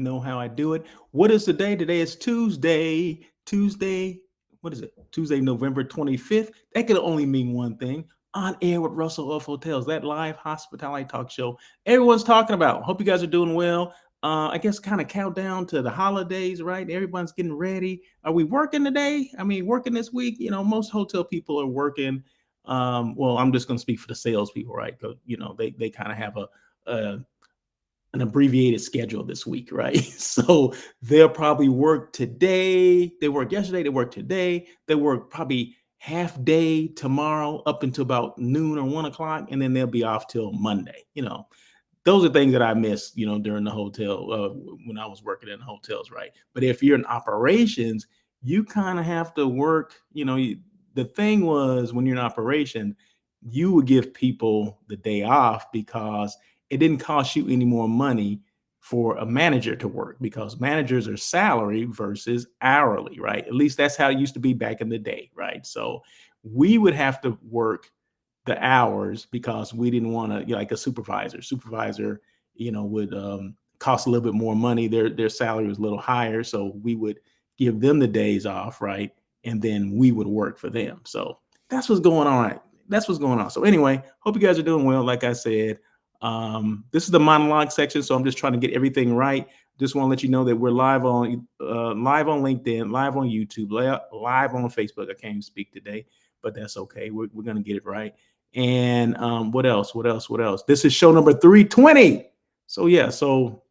know how I do it. What is today? Today is Tuesday. Tuesday, what is it? Tuesday, November 25th. That could only mean one thing. On air with Russell of Hotels, that live hospitality talk show everyone's talking about. Hope you guys are doing well. I guess kind of countdown to the holidays, right? Everyone's getting ready. Are we working today? I mean, working this week? Most hotel people are working. Well, I'm just going to speak for the salespeople, right? Because they kind of have a an abbreviated schedule this week, right? So they'll probably work today. They work yesterday. They work today. They work probably half day tomorrow up until about noon or 1 o'clock, and then they'll be off till Monday. Those are things that I missed, during the hotel when I was working in hotels, right? But if you're in operations, you kind of have to work. The thing was when you're in operation, you would give people the day off because it didn't cost you any more money for a manager to work because managers are salary versus hourly, right? At least that's how it used to be back in the day, right? So we would have to work the hours because we didn't want to, like a supervisor would cost a little bit more money. Their salary was a little higher, so we would give them the days off, right? And then we would work for them. So that's what's going on. That's what's going on. So anyway, hope you guys are doing well. Like I said, this is the monologue section, so I'm just trying to get everything right. Just want to let you know that we're live on LinkedIn, live on YouTube, live on Facebook. I can't even speak today, but that's okay. We're gonna get it right. And what else? What else? What else? This is show number 320. So yeah, so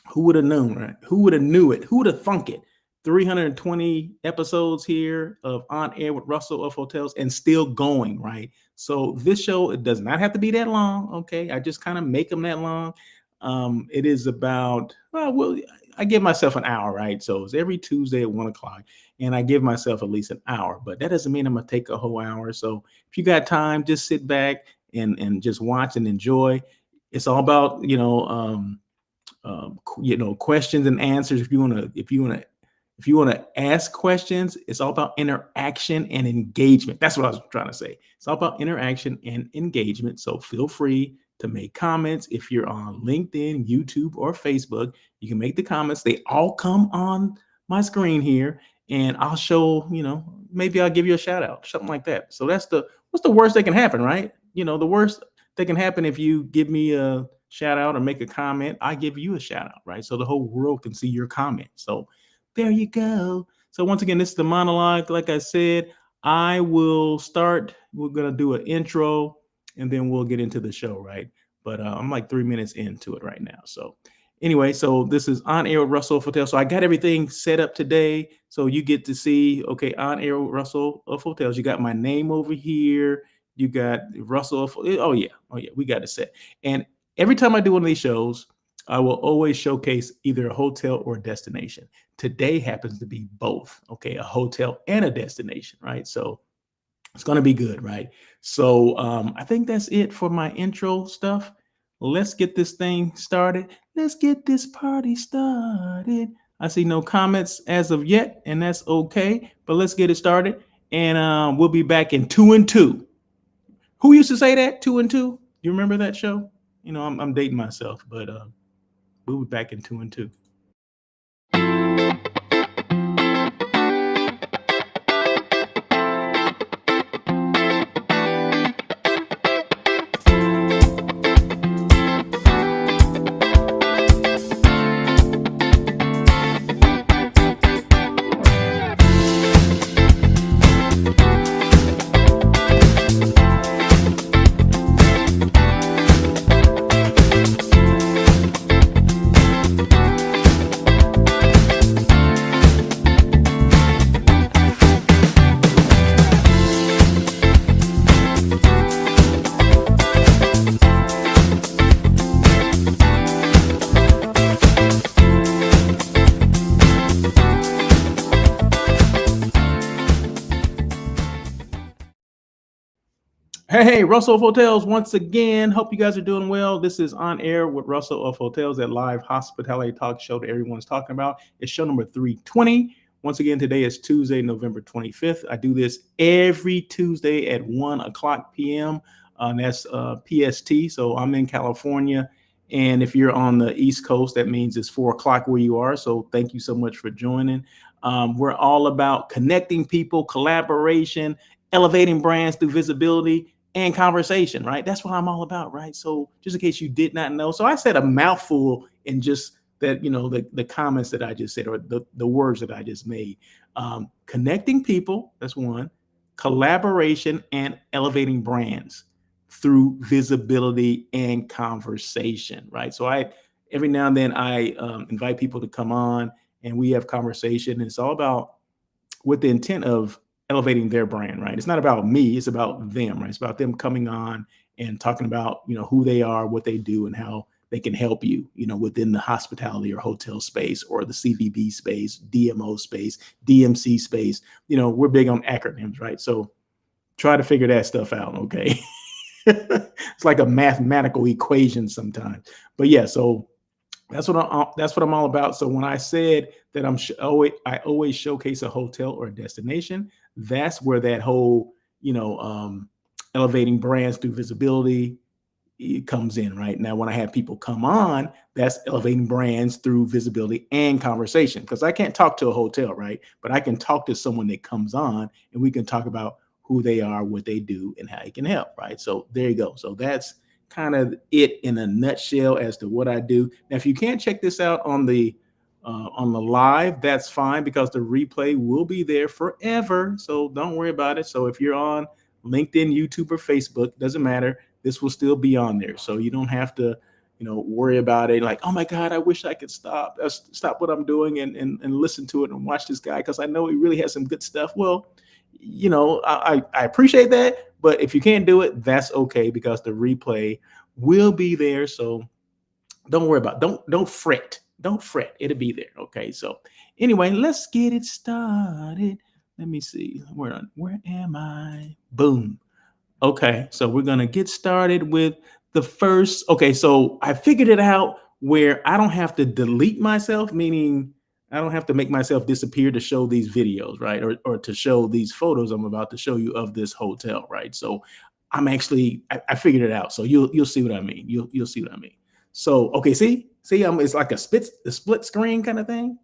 who would have known, right? Who would have knew it? Who would have thunk it? 320 episodes here of On Air with Russell of Hotels and still going, right? So this show, it does not have to be that long, okay? I just kind of make them that long. It is about, well, I give myself an hour, right? So it's every Tuesday at 1 o'clock, and I give myself at least an hour, but that doesn't mean I'm gonna take a whole hour. So if you got time, just sit back and just watch and enjoy. It's all about, questions and answers. If you want to ask questions, it's all about interaction and engagement. That's what I was trying to say. It's all about interaction and engagement. So feel free to make comments. If you're on LinkedIn, YouTube, or Facebook, you can make the comments. They all come on my screen here, and I'll show, maybe I'll give you a shout out, something like that. So what's the worst that can happen, right? The worst that can happen if you give me a shout out or make a comment, I give you a shout out, right? So the whole world can see your comment. So there you go. So once again, this is the monologue. Like I said, I will start. We're going to do an intro and then we'll get into the show, right? But I'm like 3 minutes into it right now. So anyway, so this is On Air with Russell of Hotels. So I got everything set up today. So you get to see, okay, On Air with Russell of Hotels. You got my name over here. You got Russell of, oh yeah, we got it set. And every time I do one of these shows, I will always showcase either a hotel or a destination. Today happens to be both, okay, a hotel and a destination, right? So it's going to be good, right? So I think that's it for my intro stuff. Let's get this thing started. Let's get this party started. I see no comments as of yet, and that's okay, but let's get it started. And we'll be back in 2 and 2. Who used to say that? 2 and 2? You remember that show? I'm dating myself, but we'll be back in 2 and 2. Hey, Russell of Hotels, once again. Hope you guys are doing well. This is On Air with Russell of Hotels, that live hospitality talk show that everyone's talking about. It's show number 320. Once again, today is Tuesday, November 25th. I do this every Tuesday at 1 o'clock p.m. That's PST. So I'm in California, And if you're on the East Coast, that means it's 4 o'clock where you are. So thank you so much for joining. We're all about connecting people, collaboration, elevating brands through visibility and conversation, right? That's what I'm all about, right? So just in case you did not know. So I said a mouthful in just that, the comments that I just said, or the words that I just made. Connecting people, that's one, collaboration and elevating brands through visibility and conversation, right? So I every now and then I invite people to come on and we have conversation. And it's all about with the intent of elevating their brand, right? It's not about me, it's about them, right? It's about them coming on and talking about, who they are, what they do, and how they can help you, within the hospitality or hotel space or the CVB space, DMO space, DMC space. We're big on acronyms, right? So try to figure that stuff out, okay? It's like a mathematical equation sometimes. But yeah, so that's what I'm all about. So when I said that I always showcase a hotel or a destination, that's where that whole elevating brands through visibility, it comes in right now. When I have people come on, that's elevating brands through visibility and conversation, because I can't talk to a hotel, right? But I can talk to someone that comes on and we can talk about who they are, what they do, and how it can help, right? So there you go. So that's kind of it in a nutshell as to what I do. Now if you can't check this out on the live, that's fine, because the replay will be there forever, so don't worry about it. So if you're on LinkedIn, YouTube, or Facebook, doesn't matter, this will still be on there. So you don't have to, worry about it like, oh my God, I wish I could stop what I'm doing and listen to it and watch this guy, because I know he really has some good stuff. Well, I appreciate that, but if you can't do it, that's okay, because the replay will be there. So don't worry about it. Don't fret. Don't fret. It'll be there. Okay. So anyway, let's get it started. Let me see. Where am I? Boom. Okay, so we're gonna get started with the first. Okay, so I figured it out where I don't have to delete myself, meaning I don't have to make myself disappear to show these videos, right? Or to show these photos I'm about to show you of this hotel, right? So I figured it out. So you'll see what I mean. You'll see what I mean. So okay, see, it's like a split screen kind of thing.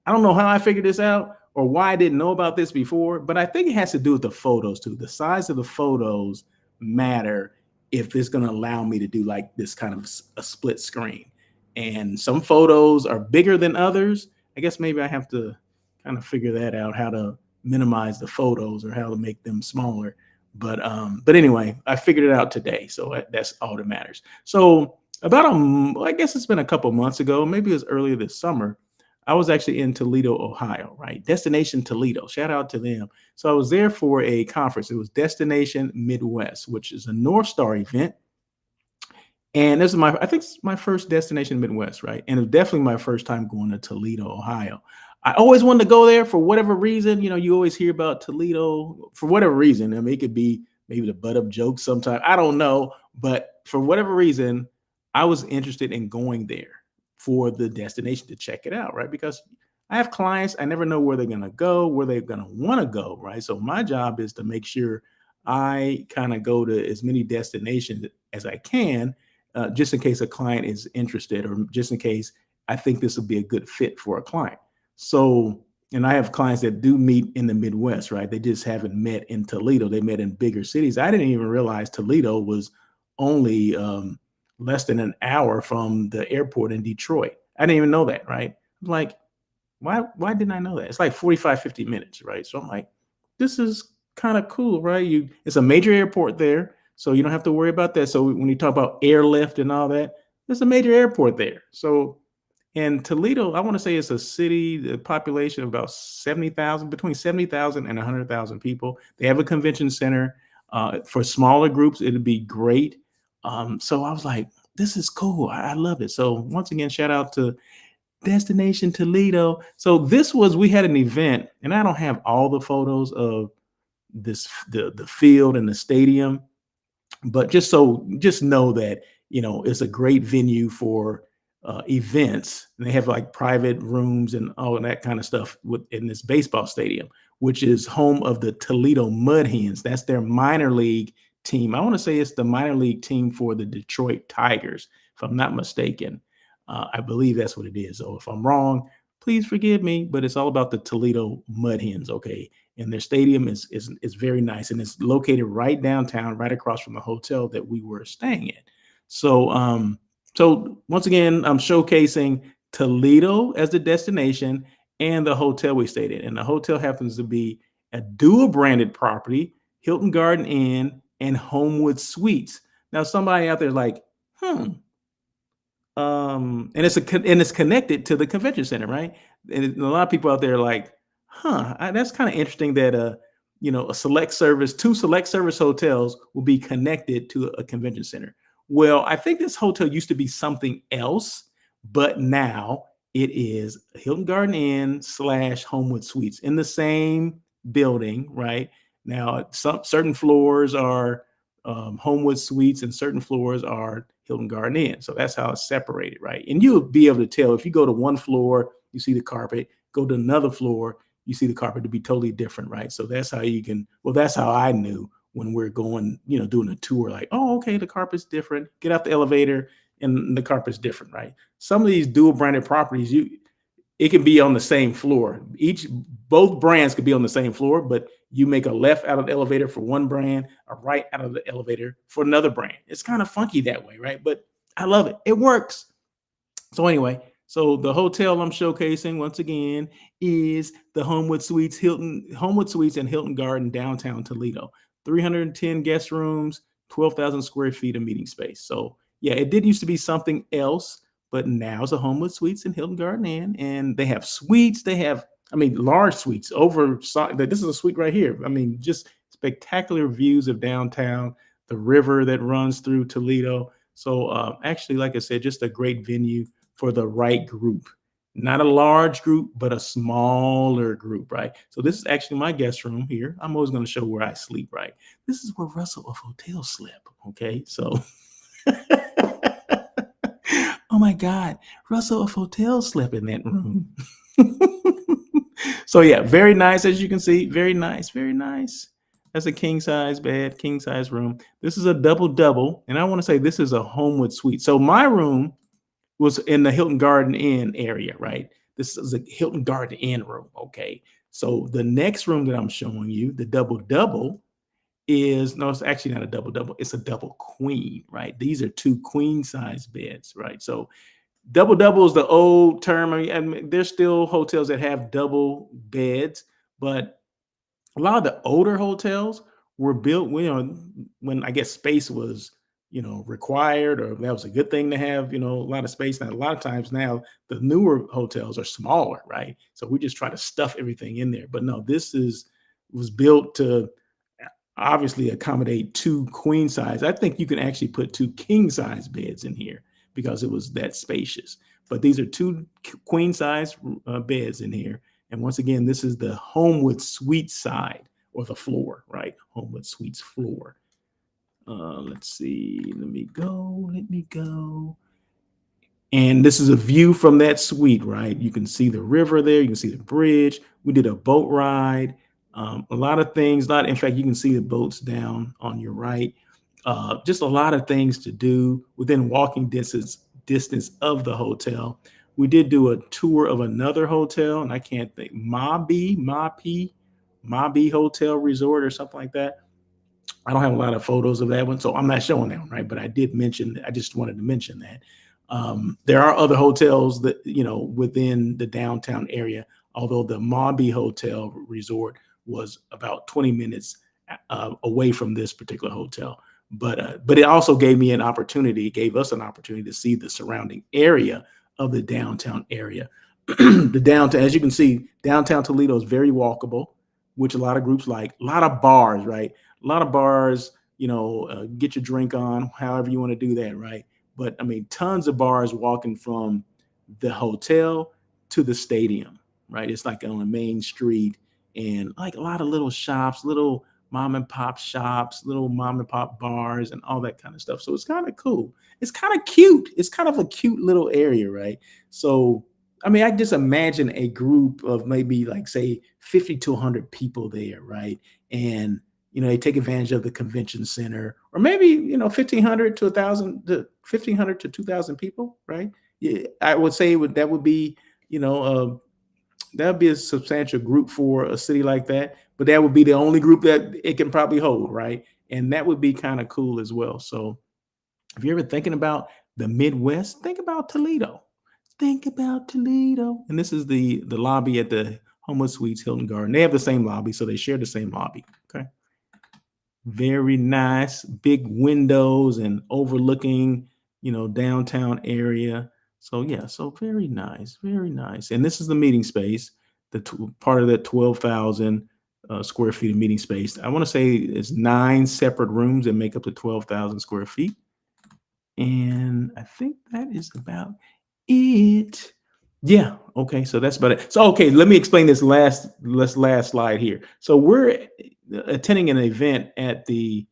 I don't know how I figured this out or why I didn't know about this before, but I think it has to do with the photos too. The size of the photos matter if it's going to allow me to do like this kind of a split screen. And some photos are bigger than others. I guess maybe I have to kind of figure that out, how to minimize the photos or how to make them smaller. But anyway, I figured it out today, so that's all that matters. So I guess it's been a couple months ago, maybe it was earlier this summer. I was actually in Toledo, Ohio, right? Destination Toledo. Shout out to them. So I was there for a conference. It was Destination Midwest, which is a North Star event. And this is I think it's my first Destination Midwest, right? And it was definitely my first time going to Toledo, Ohio. I always wanted to go there for whatever reason. You always hear about Toledo for whatever reason. I mean, it could be maybe the butt up joke sometime. I don't know. But for whatever reason, I was interested in going there for the destination to check it out, right? Because I have clients, I never know where they're going to go, where they're going to want to go, right? So my job is to make sure I kind of go to as many destinations as I can, just in case a client is interested, or just in case I think this will be a good fit for a client. So, and I have clients that do meet in the Midwest, right? They just haven't met in Toledo. They met in bigger cities. I didn't even realize Toledo was only less than an hour from the airport in Detroit. I didn't even know that, right? Like, why didn't I know that? It's like 45, 50 minutes, right? So I'm like, this is kind of cool, right? It's a major airport there, so you don't have to worry about that. So when you talk about airlift and all that, there's a major airport there. So in Toledo, I want to say it's a city, the population of about 70,000, between 70,000 and 100,000 people. They have a convention center. For smaller groups, it'd be great. So I was like, this is cool. I love it. So once again, shout out to Destination Toledo. So we had an event, and I don't have all the photos of the field and the stadium, but just know that it's a great venue for events, and they have like private rooms and all of that kind of stuff in this baseball stadium, which is home of the Toledo Mud Hens. That's their minor league team. I want to say it's the minor league team for the Detroit Tigers, if I'm not mistaken. I believe that's what it is. So if I'm wrong, please forgive me. But it's all about the Toledo Mud Hens, okay? And their stadium is very nice, and it's located right downtown, right across from the hotel that we were staying at. So, so once again, I'm showcasing Toledo as the destination and the hotel we stayed in. And the hotel happens to be a dual branded property, Hilton Garden Inn and Homewood Suites. Now, somebody out there is like, hmm, and it's connected to the convention center, right? And a lot of people out there are like, huh, that's kind of interesting that a select service, two select service hotels will be connected to a convention center. Well, I think this hotel used to be something else, but now it is Hilton Garden Inn slash Homewood Suites in the same building, right? Now, some certain floors are Homewood Suites and certain floors are Hilton Garden Inn. So that's how it's separated, right? And you'll be able to tell if you go to one floor, you see the carpet, go to another floor, you see the carpet to be totally different, right? So that's how you can, well, that's how I knew when we're going, doing a tour, like, oh, okay, the carpet's different. Get out the elevator and the carpet's different, right? Some of these dual branded properties, it can be on the same floor. Both brands could be on the same floor, but you make a left out of the elevator for one brand, a right out of the elevator for another brand. It's kind of funky that way, right? But I love it. It works. So anyway, so the hotel I'm showcasing once again is the Homewood Suites and Hilton Garden downtown Toledo. 310 guest rooms, 12,000 square feet of meeting space. So yeah, it did used to be something else, but now it's a Homewood Suites and Hilton Garden Inn, and they have suites. They have, I mean, large suites over. This is a suite right here. I mean, just spectacular views of downtown, the river that runs through Toledo. So actually, like I said, just a great venue for the right group. Not a large group, but a smaller group, right? So this is actually my guest room here. I'm always going to show where I sleep, right? This is where Russell of Hotel slept. Okay, so oh my God, Russell of Hotel slept in that room. So yeah, very nice as you can see. Very nice, very nice. That's a king size bed, king size room. This is a double double, and I want to say this is a Homewood suite. So my room was in the Hilton Garden Inn area, right? This is a Hilton Garden Inn room. Okay. So the next room that I'm showing you, the double double, is no, it's actually not a double double, it's a double queen, right? These are two queen size beds, right? So double double is the old term. I mean, there's still hotels that have double beds, but a lot of the older hotels were built when I guess space was required, or that was a good thing to have a lot of space. Now a lot of times now the newer hotels are smaller, right? So we just try to stuff everything in there. But no, this is was built to obviously accommodate two queen size. I think you can actually put two king size beds in here because it was that spacious. But these are two queen size beds in here. And once again, this is the Homewood Suite side, or the floor, right? Homewood Suites floor. Let's see. Let me go. Let me go. And this is a view from that suite, right? You can see the river there. You can see the bridge. We did a boat ride. A lot of things. In fact, you can see the boats down on your right. Just a lot of things to do within walking distance of the hotel. We did do a tour of another hotel, and I can't think, Mabi Hotel Resort or something like that. I don't have a lot of photos of that one, so I'm not showing that one, right? But I did mention, I just wanted to mention that. There are other hotels that, within the downtown area, although the Mabi Hotel Resort was about 20 minutes away from this particular hotel. But it also gave us an opportunity to see the surrounding area of the downtown area. The downtown, as you can see, downtown Toledo is very walkable, which a lot of groups like. A lot of bars, right? A lot of bars, get your drink on, however you want to do that, right? But I mean, tons of bars walking from the hotel to the stadium, right? It's like on a main street, and like a lot of little shops, little mom and pop shops, little mom and pop bars, and all that kind of stuff. So it's kind of cool. It's kind of cute. It's kind of a cute little area, right? So I mean, I just imagine a group of maybe like say 50 to 100 people there, right? And they take advantage of the convention center, or maybe 1,500 to 1,000 to 1,500 to 2,000 people, right? Yeah, I would say that would be you know that would be a substantial group for a city like that, but that would be the only group that it can probably hold, right? And that would be kind of cool as well. So if you're ever thinking about the Midwest, think about Toledo. Think about Toledo. And this is the lobby at the Homewood Suites Hilton Garden. They have the same lobby, so they share the same lobby. Okay. Very nice, big windows and overlooking, downtown area. So yeah, so very nice, very nice. And this is the meeting space, part of that 12,000 square feet of meeting space. I want to say it's 9 separate rooms that make up the 12,000 square feet. And I think that is about it. Yeah. Okay. So that's about it. So okay, let me explain this last slide here. So we're attending an event at the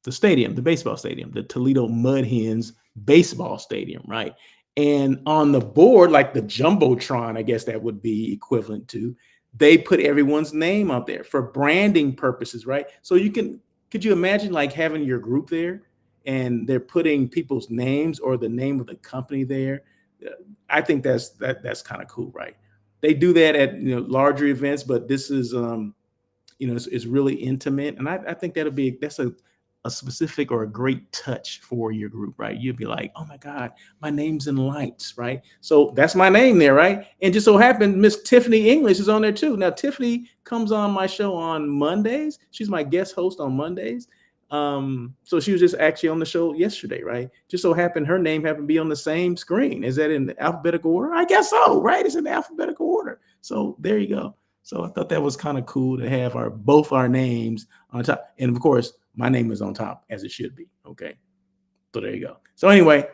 stadium, the baseball stadium, the Toledo Mud Hens baseball stadium, right? And on the board, like the jumbotron, I guess that would be equivalent to, they put everyone's name up there for branding purposes, right? So could you imagine like having your group there and they're putting people's names or the name of the company there? I think that's kind of cool, right? They do that at larger events, but this is it's really intimate, and I think that's a specific or a great touch for your group, right? You'd be like, oh my God, my name's in lights, right? So that's my name there, right? And just so happened, Miss Tiffany English is on there too. Now Tiffany comes on my show on Mondays. She's my guest host on Mondays. So she was just actually on the show yesterday, right? Just so happened her name happened to be on the same screen. Is that in alphabetical order? I guess so, right? It's in alphabetical order. So there you go. So I thought that was kind of cool to have both our names on top. And of course, my name is on top as it should be. Okay. So there you go. So anyway,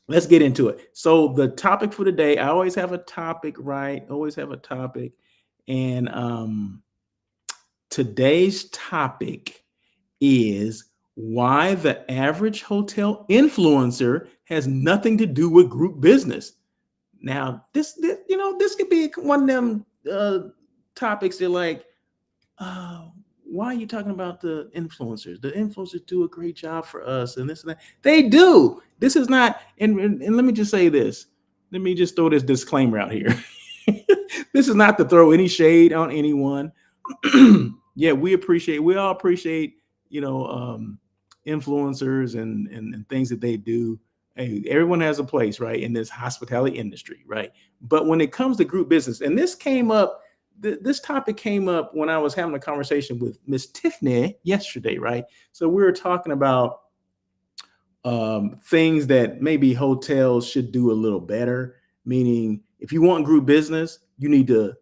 let's get into it. So the topic for today, I always have a topic, right? Always have a topic. And today's topic is why the average hotel influencer has nothing to do with group business. Now, this could be one of them topics that like, why are you talking about the influencers? The influencers do a great job for us and this and that. They do. This is not, and let me just say this. Let me just throw this disclaimer out here. This is not to throw any shade on anyone. Yeah, we all appreciate, influencers and things that they do. Hey, everyone has a place, right, in this hospitality industry, right? But when it comes to group business, and this topic came up when I was having a conversation with Miss Tiffany yesterday, right? So we were talking about things that maybe hotels should do a little better. Meaning, if you want group business, you need to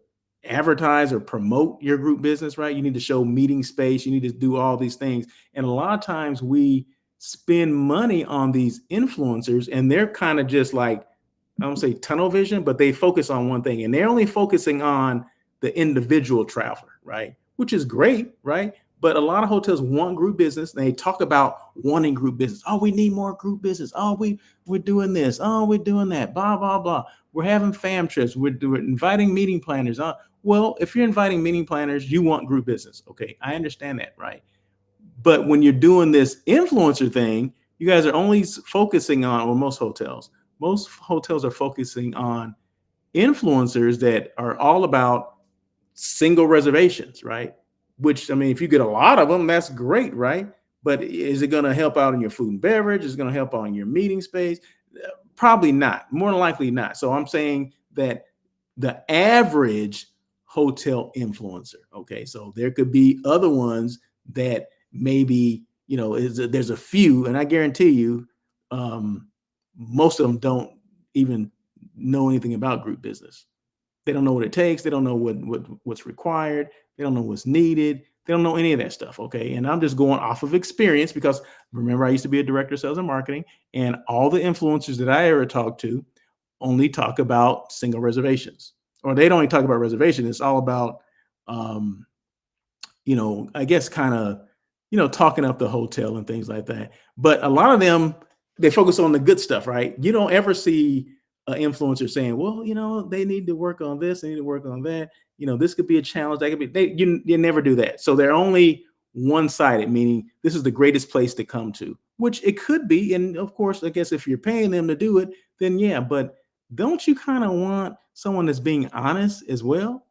advertise or promote your group business, right? You need to show meeting space. You need to do all these things. And a lot of times we spend money on these influencers, and they're kind of just like, I don't say tunnel vision, but they focus on one thing, and they're only focusing on the individual traveler, right? Which is great, right? But a lot of hotels want group business. They talk about wanting group business. Oh, we need more group business. Oh, we're doing this. Oh, we're doing that. Blah blah blah. We're having fam trips. We're inviting meeting planners. Well, if you're inviting meeting planners, you want group business. Okay, I understand that, right? But when you're doing this influencer thing, you guys are only focusing on, or most hotels are focusing on influencers that are all about single reservations, right? Which, I mean, if you get a lot of them, that's great, right? But is it going to help out in your food and beverage? Is it going to help out in your meeting space? Probably not. More than likely not. So I'm saying that the average hotel influencer, okay, so there could be other ones that maybe, there's a few, and I guarantee you, most of them don't even know anything about group business. They don't know what it takes. They don't know what's required. They don't know what's needed. They don't know any of that stuff. Okay. And I'm just going off of experience because remember, I used to be a director of sales and marketing, and all the influencers that I ever talked to only talk about single reservations, or they don't only talk about reservation. It's all about, I guess kind of, talking up the hotel and things like that. But a lot of them, they focus on the good stuff, right? You don't ever see an influencer saying, well, they need to work on this, they need to work on that. This could be a challenge. That could be, you never do that. So they're only one-sided, meaning this is the greatest place to come to, which it could be. And of course, I guess if you're paying them to do it, then yeah, but don't you kind of want someone that's being honest as well?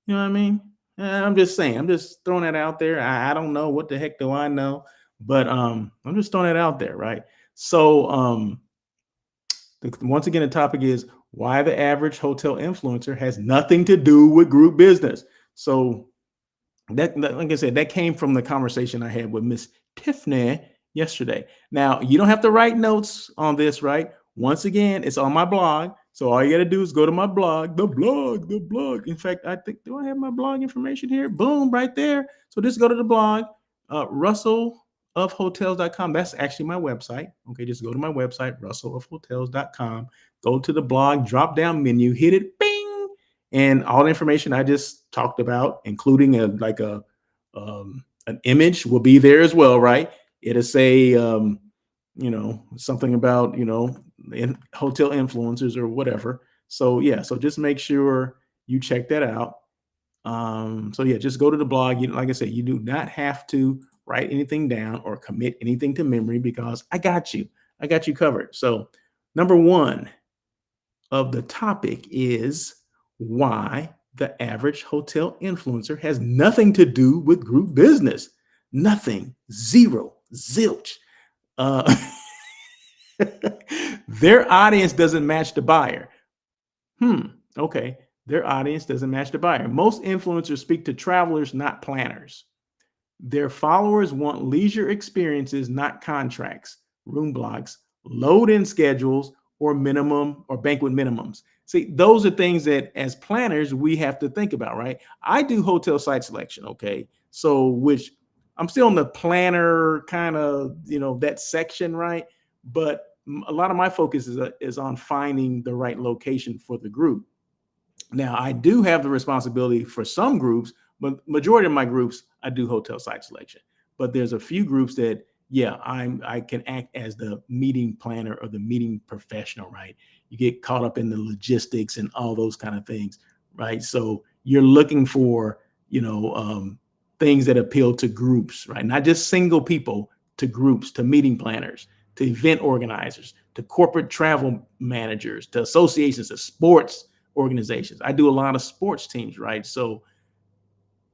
You know what I mean? I'm just saying, I'm just throwing that out there. I don't know, what the heck do I know, but I'm just throwing it out there, right? So once again, the topic is why the average hotel influencer has nothing to do with group business. So like I said, that came from the conversation I had with Miss Tiffany yesterday. Now, you don't have to write notes on this, right? Once again, it's on my blog. So all you got to do is go to my blog, the blog. In fact, I think, do I have my blog information here? Boom, right there. So just go to the blog, russellofhotels.com. That's actually my website. Okay, just go to my website, russellofhotels.com. Go to the blog, drop down menu, hit it, bing, and all the information I just talked about, including an image, will be there as well, right? It'll say something about hotel influencers or whatever. So yeah, so just make sure you check that out. So yeah, just go to the blog. Like I said, you do not have to write anything down or commit anything to memory, because I got you covered. So number one of the topic is why the average hotel influencer has nothing to do with group business. Nothing, zero, zilch. Uh, their audience doesn't match the buyer. Okay. Their audience doesn't match the buyer. Most influencers speak to travelers, not planners. Their followers want leisure experiences, not contracts, room blocks, load-in schedules, or banquet minimums. See, those are things that as planners we have to think about, right? I do hotel site selection, okay? So which I'm still in the planner kind of, that section, right? But a lot of my focus is on finding the right location for the group. Now, I do have the responsibility for some groups, but majority of my groups, I do hotel site selection. But there's a few groups that, yeah, I can act as the meeting planner or the meeting professional, right? You get caught up in the logistics and all those kind of things, right? So you're looking for, things that appeal to groups, right? Not just single people, to groups, to meeting planners, to event organizers, to corporate travel managers, to associations, to sports organizations. I do a lot of sports teams, right? So,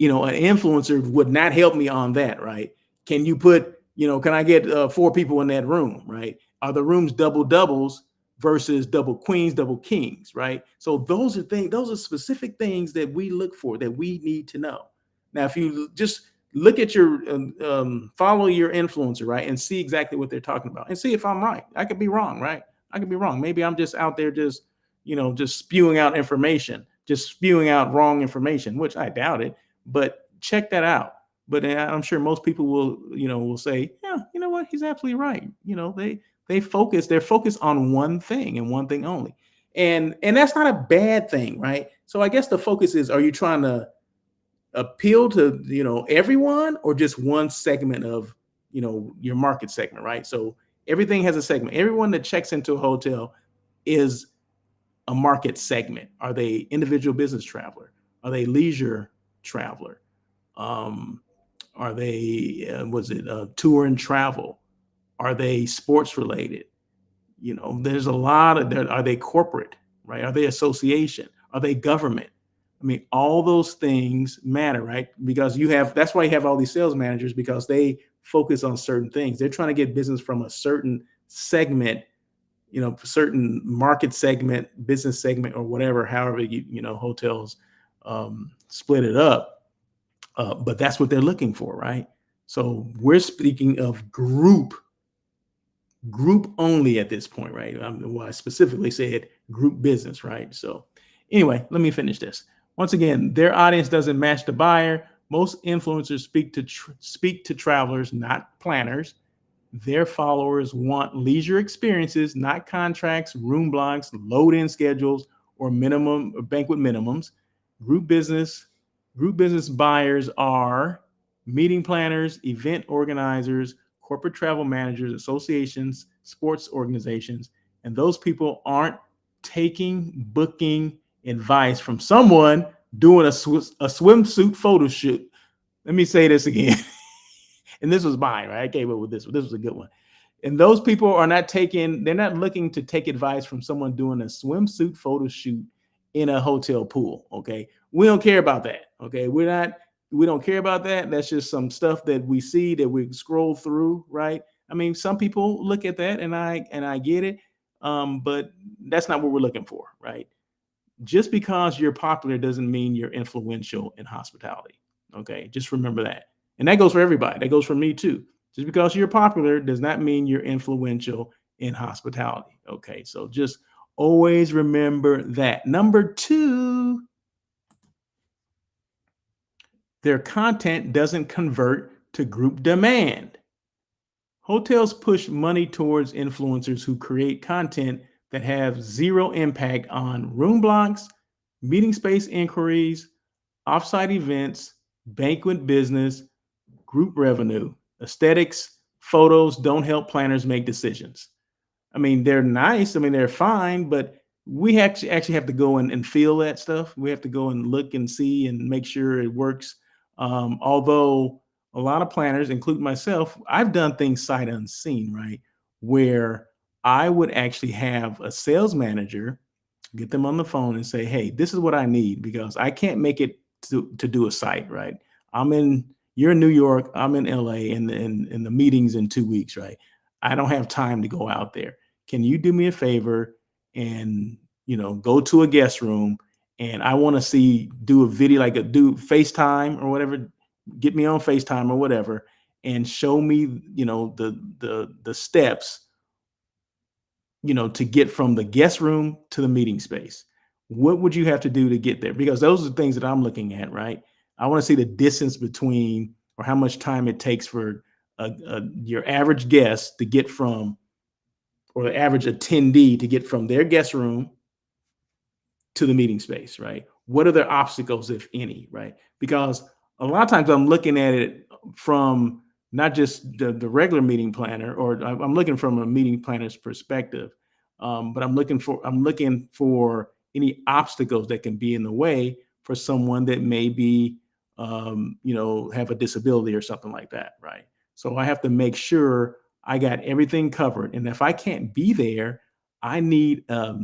an influencer would not help me on that, right? Can you can I get 4 people in that room, right? Are the rooms double doubles versus double queens, double kings, right? So those are specific things that we look for, that we need to know. Now, if you just look at your follow your influencer, right, and see exactly what they're talking about, and see if I'm right. I could be wrong, right? I could be wrong. Maybe I'm just out there just spewing out information, just spewing out wrong information, which I doubt it, but check that out. But I'm sure most people will say, yeah, you know what? He's absolutely right. They're focused on one thing and one thing only. And that's not a bad thing, right? So I guess the focus is, are you trying to appeal to, everyone, or just one segment of, your market segment, right? So everything has a segment. Everyone that checks into a hotel is a market segment. Are they individual business traveler? Are they leisure traveler? Are they tour and travel? Are they sports related? There's a lot of there. Are they corporate, right? Are they association? Are they government? I mean, all those things matter, right? Because that's why you have all these sales managers, because they focus on certain things. They're trying to get business from a certain segment, certain market segment, business segment, or whatever, however hotels split it up. But that's what they're looking for, right? So we're speaking of group only at this point, right? Well, I specifically said group business, right? So anyway, let me finish this. Once again, their audience doesn't match the buyer. Most influencers speak to travelers, not planners. Their followers want leisure experiences, not contracts, room blocks, load-in schedules, or banquet minimums. Group business buyers are meeting planners, event organizers, corporate travel managers, associations, sports organizations, and those people aren't booking advice from someone doing a swimsuit photo shoot. Let me say this again. And this was mine, right? I came up with this one. This was a good one. And those people are not taking, they're not looking to take advice from someone doing a swimsuit photo shoot in a hotel pool. Okay. We don't care about that. Okay. We don't care about that. That's just some stuff that we see that we scroll through, right? I mean, some people look at that and I get it. But that's not what we're looking for, right? Just because you're popular doesn't mean you're influential in hospitality. Okay. Just remember that. And that goes for everybody. That goes for me too. Just because you're popular does not mean you're influential in hospitality. Okay. So just always remember that. Number two, their content doesn't convert to group demand. Hotels push money towards influencers who create content that have zero impact on room blocks, meeting space inquiries, offsite events, banquet business, group revenue. Aesthetics, photos don't help planners make decisions. I mean, they're nice. I mean, they're fine, but we actually have to go and feel that stuff. We have to go and look and see and make sure it works. Although a lot of planners, including myself, I've done things sight unseen, right? Where I would actually have a sales manager get them on the phone and say, hey, this is what I need because I can't make it to do a site, right? You're in New York, I'm in LA, and the meeting's in 2 weeks, right? I don't have time to go out there. Can you do me a favor and, go to a guest room and I want to do a video, like do FaceTime or whatever, get me on FaceTime or whatever, and show me, the steps to get from the guest room to the meeting space. What would you have to do to get there? Because those are things that I'm looking at, right? I want to see the distance between or how much time it takes for your average guest to get from, or the average attendee to get from their guest room to the meeting space, right? What are their obstacles, if any, right? Because a lot of times I'm looking at it from not just the regular meeting planner, or I'm looking from a meeting planner's perspective, but I'm looking for any obstacles that can be in the way for someone that may be, have a disability or something like that, right? So I have to make sure I got everything covered, and if I can't be there, I need a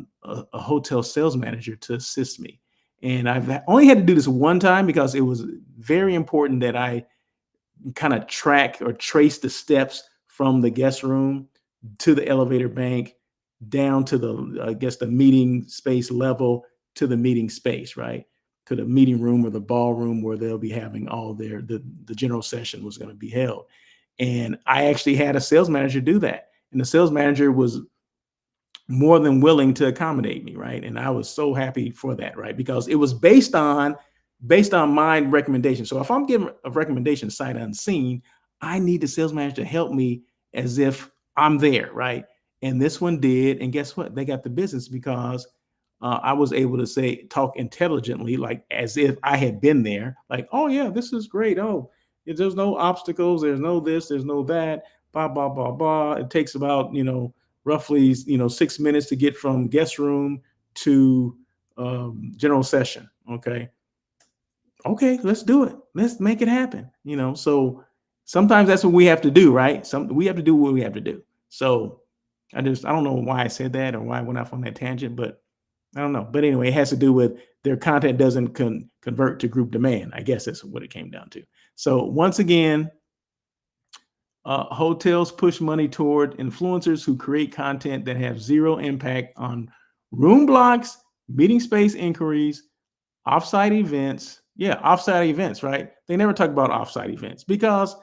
hotel sales manager to assist me. And I've only had to do this one time because it was very important that I kind of track or trace the steps from the guest room to the elevator bank down to the meeting space level to the meeting space, right? To the meeting room or the ballroom where they'll be having all the general session was going to be held. And I actually had a sales manager do that. And the sales manager was more than willing to accommodate me, right? And I was so happy for that, right? Because it was based on my recommendation. So if I'm giving a recommendation sight unseen, I need the sales manager to help me as if I'm there, right? And this one did, and guess what? They got the business because I was able to talk intelligently, like as if I had been there. Like, oh yeah, this is great. Oh, there's no obstacles. There's no this. There's no that. Blah blah blah blah. It takes about roughly 6 minutes to get from guest room to general session. Okay, let's do it. Let's make it happen. So sometimes that's what we have to do, right? We have to do what we have to do. So I don't know why I said that or why I went off on that tangent, but I don't know. But anyway, it has to do with their content doesn't convert to group demand. I guess that's what it came down to. So once again, hotels push money toward influencers who create content that have zero impact on room blocks, meeting space inquiries, offsite events. Yeah, offsite events, right? They never talk about offsite events because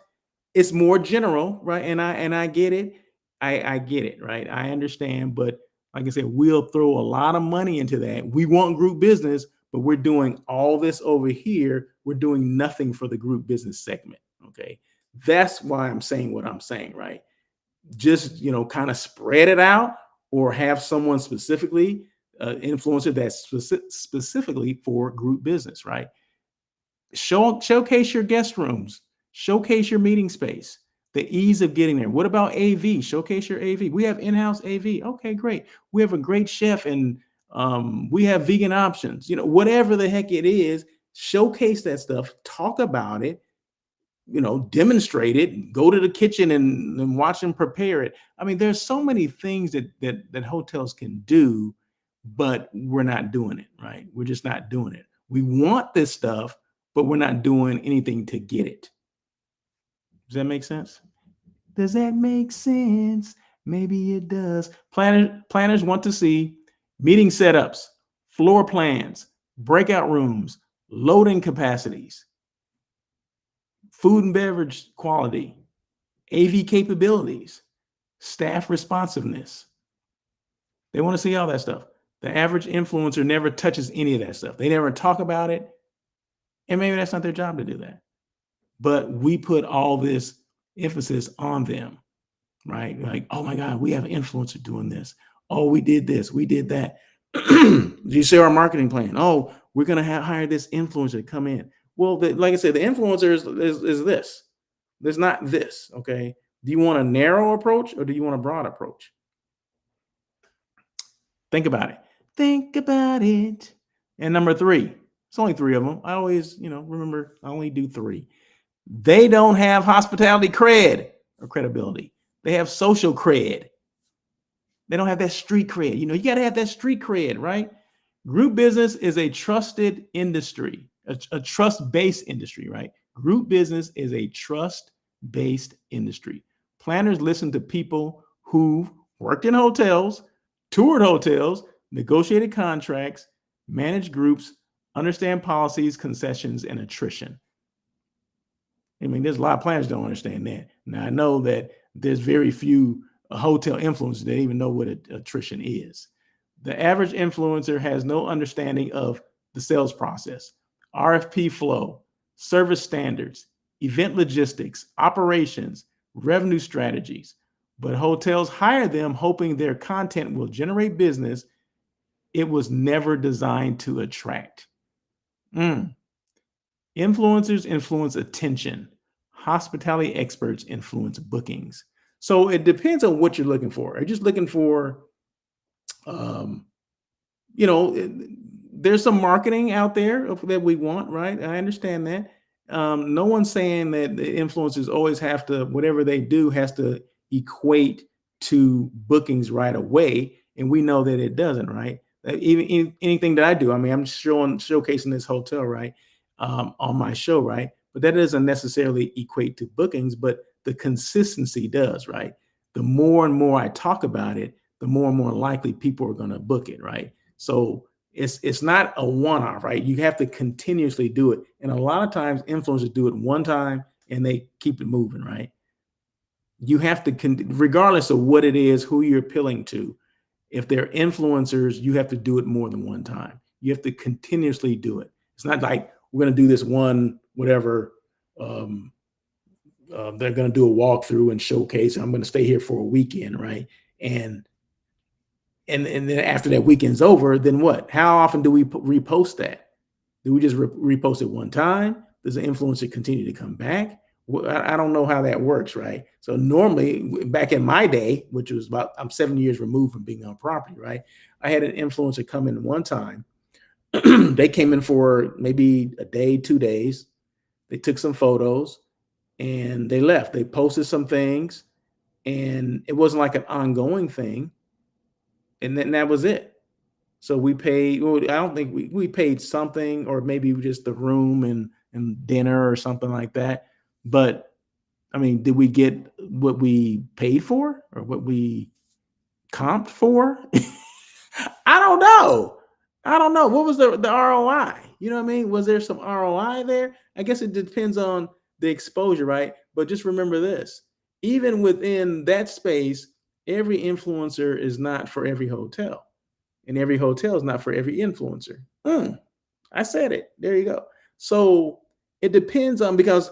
it's more general, right? And I get it. I get it, right? I understand, but like I said, we'll throw a lot of money into that. We want group business, but we're doing all this over here. We're doing nothing for the group business segment. Okay. That's why I'm saying what I'm saying, right? Just kind of spread it out, or have someone specifically influencer that's specifically for group business, right? Showcase your guest rooms, showcase your meeting space, the ease of getting there. What about AV? Showcase your AV. We have in-house AV. Okay, great. We have a great chef and We have vegan options, whatever the heck it is, showcase that stuff, talk about it, demonstrate it, go to the kitchen and watch them prepare it. I mean, there's so many things that hotels can do, but we're not doing it, right? We're just not doing it. We want this stuff, but we're not doing anything to get it. Does that make sense? Does that make sense? Maybe it does. Planners want to see meeting setups, floor plans, breakout rooms, loading capacities, food and beverage quality, AV capabilities, staff responsiveness. They want to see all that stuff. The average influencer never touches any of that stuff. They never talk about it. And maybe that's not their job to do that. But we put all this emphasis on them, right? Like, oh my God, we have an influencer doing this. Oh, we did this, we did that. Do you see our marketing plan? Oh, we're going to hire this influencer to come in. Well, like I said, the influencer is this. There's not this, okay? Do you want a narrow approach or do you want a broad approach? Think about it. Think about it. And number 3, it's only 3 of them. I always, remember, I only do 3. They don't have hospitality cred or credibility. They have social cred. They don't have that street cred. You got to have that street cred, right? Group business is a trusted industry, a trust-based industry, right? Group business is a trust-based industry. Planners listen to people who've worked in hotels, toured hotels, negotiated contracts, managed groups, understand policies, concessions, and attrition. I mean, there's a lot of planners don't understand that. Now, I know that there's very few hotel influencers that even know what attrition is. The average influencer has no understanding of the sales process, RFP flow, service standards, event logistics, operations, revenue strategies. But hotels hire them hoping their content will generate business. It was never designed to attract. Influencers influence attention. Hospitality experts influence bookings. So it depends on what you're looking for. Are you just looking for, there's some marketing out there that we want, right? I understand that. No one's saying that the influencers always have to, whatever they do has to equate to bookings right away. And we know that it doesn't, right? Even anything that I do, I mean, I'm showcasing this hotel, right? On my show, right? But that doesn't necessarily equate to bookings, but the consistency does, right? The more and more I talk about it, the more and more likely people are going to book it, right? So it's not a one-off, right? You have to continuously do it. And a lot of times influencers do it one time and they keep it moving, right? You have to, regardless of what it is, who you're appealing to, if they're influencers, you have to do it more than one time. You have to continuously do it. It's not like we're going to do this one, whatever. They're going to do a walkthrough and showcase. I'm going to stay here for a weekend, right? And then after that weekend's over, then what? How often do we repost that? Do we just repost it one time? Does the influencer continue to come back? I don't know how that works, right? So normally, back in my day, which was I'm 7 years removed from being on property, right? I had an influencer come in one time. They came in for maybe a day, 2 days. They took some photos and they left. They posted some things and it wasn't like an ongoing thing. And then that was it. So we paid, well, I don't think we paid something, or maybe just the room and dinner or something like that. But I mean, did we get what we paid for or what we comped for? I don't know. What was the ROI? You know what I mean? Was there some ROI there? I guess it depends on the exposure, right? But just remember this, even within that space, every influencer is not for every hotel, and every hotel is not for every influencer. I said it. There you go. So it depends on, because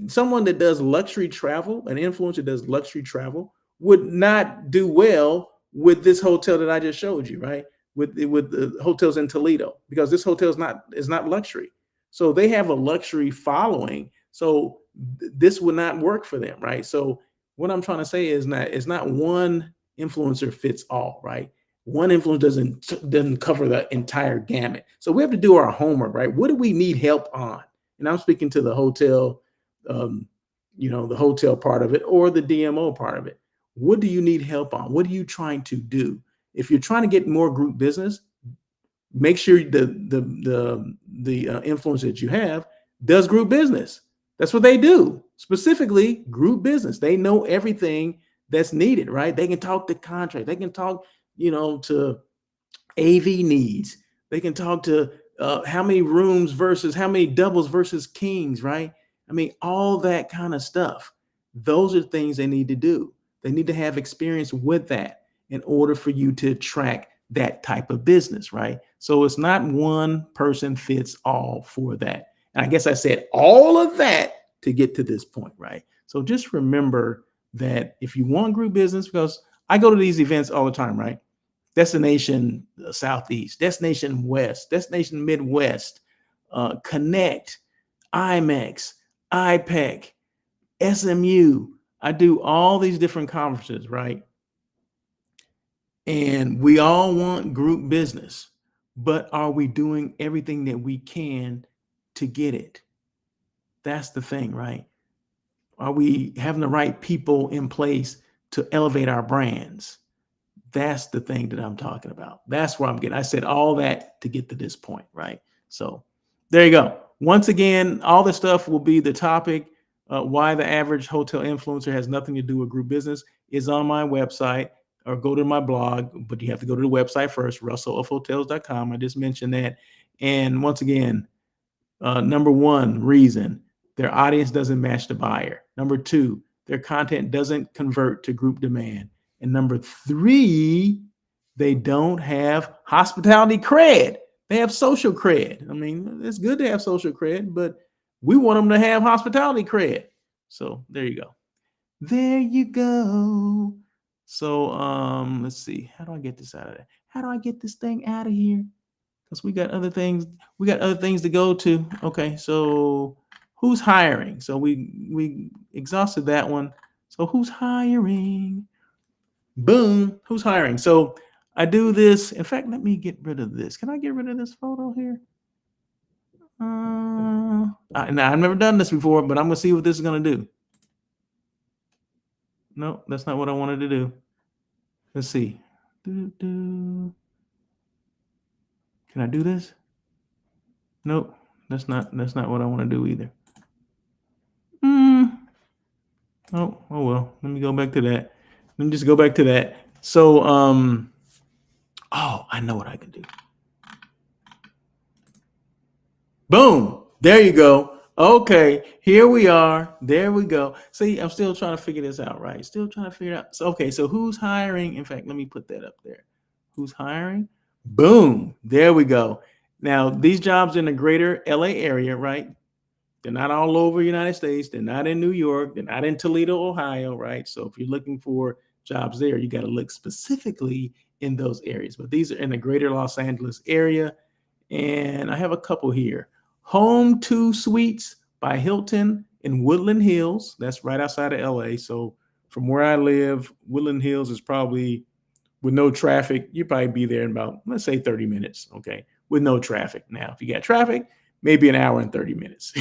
someone that does luxury travel, an influencer does luxury travel, would not do well with this hotel that I just showed you, right? With the hotels in Toledo, because this hotel is not luxury. So they have a luxury following. So this would not work for them, right? So what I'm trying to say is that it's not one influencer fits all, right? One influence doesn't cover the entire gamut. So we have to do our homework, right? What do we need help on? And I'm speaking to the hotel, um, the hotel part of it or the DMO part of it. What do you need help on? What are you trying to do? If you're trying to get more group business, make sure the influence that you have does group business. That's what they do. Specifically, group business. They know everything that's needed, right? They can talk to contract. They can talk, to AV needs. They can talk to how many rooms versus how many doubles versus kings, right? I mean, all that kind of stuff. Those are things they need to do. They need to have experience with that in order for you to attract that type of business, right? So it's not one person fits all for that. And I guess I said all of that to get to this point, right? So just remember that if you want group business, because I go to these events all the time, right? Destination Southeast, Destination West, Destination Midwest, Connect, IMEX, IPEC, SMU. I do all these different conferences, right? And we all want group business, but are we doing everything that we can to get it? That's the thing, right? Are we having the right people in place to elevate our brands? That's the thing that I'm talking about. That's where I'm getting. I said all that to get to this point, right? So there you go. Once again, all this stuff will be the topic. Why the average hotel influencer has nothing to do with group business is on my website, or go to my blog, but you have to go to the website first, russellofhotels.com. I just mentioned that. And once again, number one reason, their audience doesn't match the buyer. Number two, their content doesn't convert to group demand. And number three, they don't have hospitality cred. They have social cred. I mean, it's good to have social cred, but we want them to have hospitality cred. So there you go. There you go. So let's see. How do I get this out of there? How do I get this thing out of here? Because we got other things. We got other things to go to. Okay, so who's hiring? So we exhausted that one. So who's hiring? Boom. Who's hiring? So I do this. In fact, let me get rid of this. Can I get rid of this photo here? Now I've never done this before, but I'm gonna see what this is gonna do. No, that's not what I wanted to do. Let's see. Can I do this? Nope. That's not what I want to do either. Oh well. Let me go back to that. Let me just go back to that. So I know what I can do. Boom. There you go. Okay, here we are. There we go. See, I'm still trying to figure this out, right? Still trying to figure it out. So, okay, so who's hiring? In fact, let me put that up there. Who's hiring? Boom. There we go. Now, these jobs in the greater LA area, right? They're not all over the United States. They're not in New York. They're not in Toledo, Ohio, right? So if you're looking for jobs there, you got to look specifically in those areas. But these are in the greater Los Angeles area. And I have a couple here. Home 2 Suites by Hilton in Woodland Hills. That's right outside of LA. So from where I live, Woodland Hills is probably, with no traffic, you probably be there in about, let's say 30 minutes, okay, with no traffic. Now, if you got traffic, maybe an hour and 30 minutes.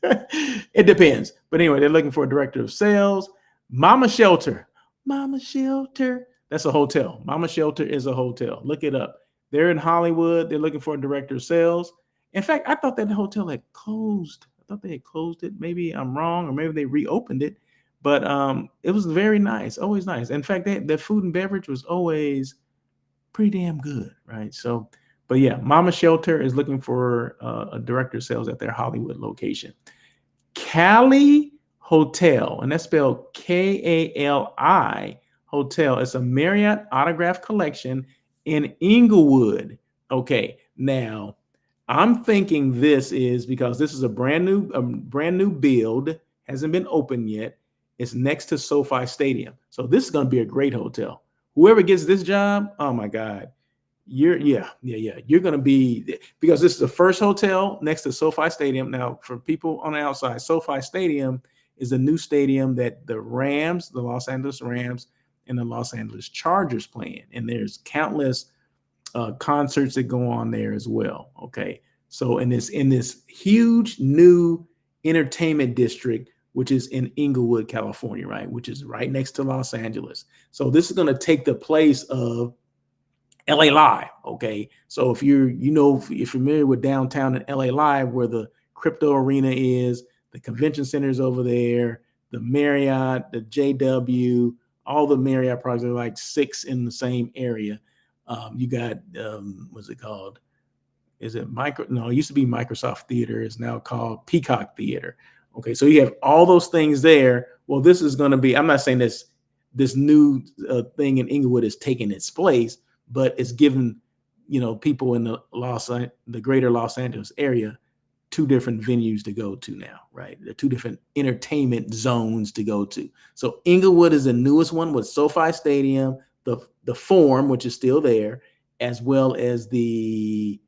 It depends. But anyway, they're looking for a director of sales. Mama Shelter. Mama Shelter. That's a hotel. Mama Shelter is a hotel. Look it up. They're in Hollywood. They're looking for a director of sales. In fact, I thought that the hotel had closed. I thought they had closed it. Maybe I'm wrong, or maybe they reopened it. But it was very nice, always nice. In fact, the food and beverage was always pretty damn good, right? So, but yeah, Mama Shelter is looking for a director of sales at their Hollywood location. Cali Hotel, and that's spelled Kali Hotel. It's a Marriott Autograph Collection in Inglewood. Okay, now I'm thinking this is because this is a brand new build, hasn't been open yet. It's next to SoFi Stadium, so this is going to be a great hotel. Whoever gets this job, oh my God, you're going to be, because this is the first hotel next to SoFi Stadium. Now, for people on the outside, SoFi Stadium is a new stadium that the Rams, the Los Angeles Rams, and the Los Angeles Chargers playing. And there's countless concerts that go on there as well. Okay. So in this huge new entertainment district, which is in Inglewood, California, right, which is right next to Los Angeles. So this is going to take the place of LA Live. Okay. So if if you're familiar with downtown in LA Live, where the crypto arena is, the convention centers over there, the Marriott, the JW, all the Marriott projects are like 6 in the same area. You got what's it called? Is it micro? No, it used to be Microsoft Theater. It's now called Peacock Theater. Okay, so you have all those things there. Well, this is going to be. I'm not saying this new thing in Inglewood is taking its place, but it's given people in the greater Los Angeles area 2 different venues to go to now, right? There are 2 different entertainment zones to go to. So Inglewood is the newest one with SoFi Stadium, the Forum, which is still there, as well as the